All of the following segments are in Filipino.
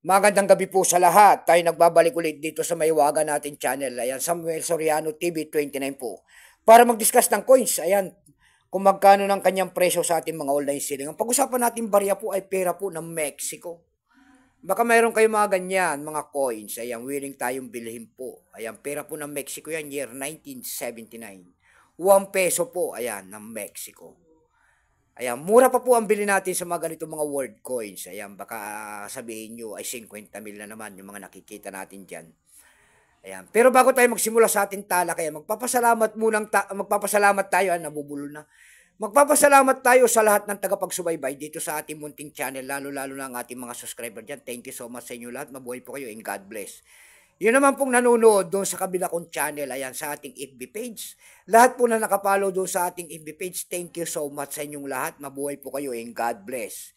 Magandang gabi po sa lahat. Tayo nagbabalik ulit dito sa Maywaga natin channel. Ayan, Samuel Soriano TV 29 po. Para mag-discuss ng coins, ayan, kung magkano ng kanyang presyo sa ating mga online selling. Ang pag-usapan natin barya po ay pera po ng Mexico. Baka mayroon kayong mga ganyan, mga coins. Ayan, willing tayong bilhin po. Ayan, pera po ng Mexico yan, year 1979. 1 peso po, ayan, ng Mexico. Ayan, mura pa po ang bili natin sa mga ganitong mga world coins. Ayan, baka sabihin nyo ay 50 mil na naman yung mga nakikita natin dyan. Ayan. Pero bago tayo magsimula sa ating tala, kaya magpapasalamat tayo, nabubulol na. Magpapasalamat tayo sa lahat ng tagapagsubaybay dito sa ating munting channel, lalo-lalo na ang ating mga subscriber dyan. Thank you so much sa inyo lahat. Mabuhay po kayo and God bless. Yun naman pong nanonood doon sa kabila kong channel, ayan, sa ating FB page. Lahat po na nakapollow doon sa ating FB page, thank you so much sa inyong lahat. Mabuhay po kayo and God bless.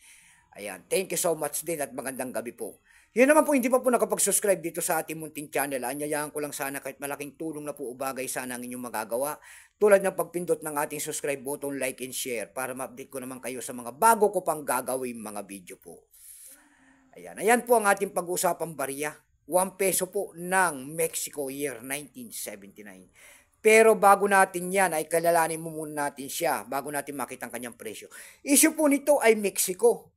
Ayan, thank you so much din at magandang gabi po. Yun naman po, hindi pa po nakapag-subscribe dito sa ating munting channel. Anyayahan ko lang sana kahit malaking tulong na po o bagay sana ang inyong magagawa. Tulad ng pagpindot ng ating subscribe button, like and share para ma-update ko naman kayo sa mga bago ko pang gagawin mga video po. Ayan, ayan po ang ating pag-usapang barya. 1 peso po ng Mexico year 1979. Pero bago natin yan ay kalalanin mo muna natin siya bago natin makita ang kanyang presyo. Issue po nito ay Mexico.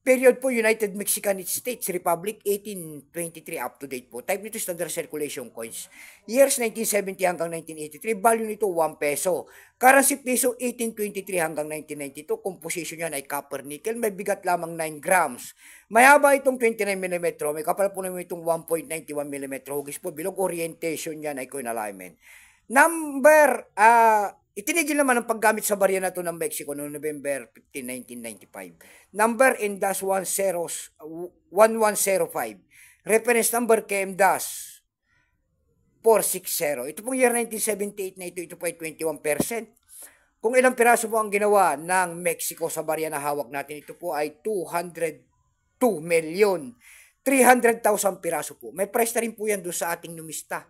Period po United Mexican States Republic 1823 up to date po. Type nito standard circulation coins. Years 1970 hanggang 1983. Value nito 1 peso. Currency peso 1823 hanggang 1992. Composition yan ay copper nickel. May bigat lamang 9 grams. May haba itong 29mm. May kapal po naman itong 1.91mm. Hugis po. Bilog orientation yan ay coin alignment. Number, itinigil naman ang paggamit sa barya na to ng Mexico noong November 15, 1995. Number INDAS 1105. Reference number KM-DAS 460. Ito pong year 1978 na ito po ay 21%. Kung ilang piraso po ang ginawa ng Mexico sa barya na hawak natin, ito po ay 202,300,000 piraso po. May price na rin po yan doon sa ating numista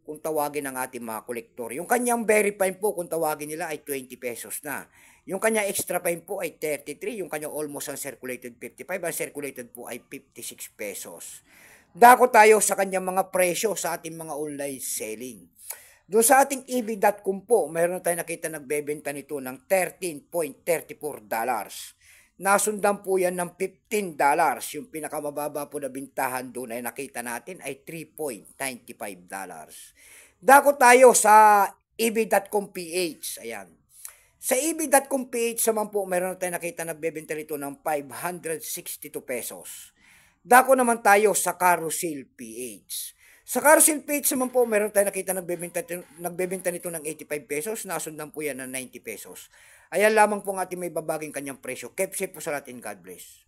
kung tawagin ng ating mga kolektor. Yung kanyang very fine po, kung tawagin nila ay 20 pesos na. Yung kanyang extra fine po ay 33. Yung kanyang almost uncirculated 55. Uncirculated po ay 56 pesos. Dako tayo sa kanyang mga presyo sa ating mga online selling. Doon sa ating EB.com po, mayroon tayong nakita nagbebenta nito ng $13.34. Nasundan po yan ng $15. Yung pinakamababa po na bintahan doon ay nakita natin ay $3.95. Dako tayo sa eb.com PH. Ayan. Sa eb.com PH naman po, meron tayong nakita nagbebenta nito ng 562 pesos. Dako naman tayo sa Carousel PH. Sa Carousel PH naman po, meron tayong nakita nagbebenta nito ng 85 pesos. Nasundan po yan ng 90 pesos. Ayan lamang po ang ating may babaging kanyang presyo. Keep safe po sa lahat and God bless.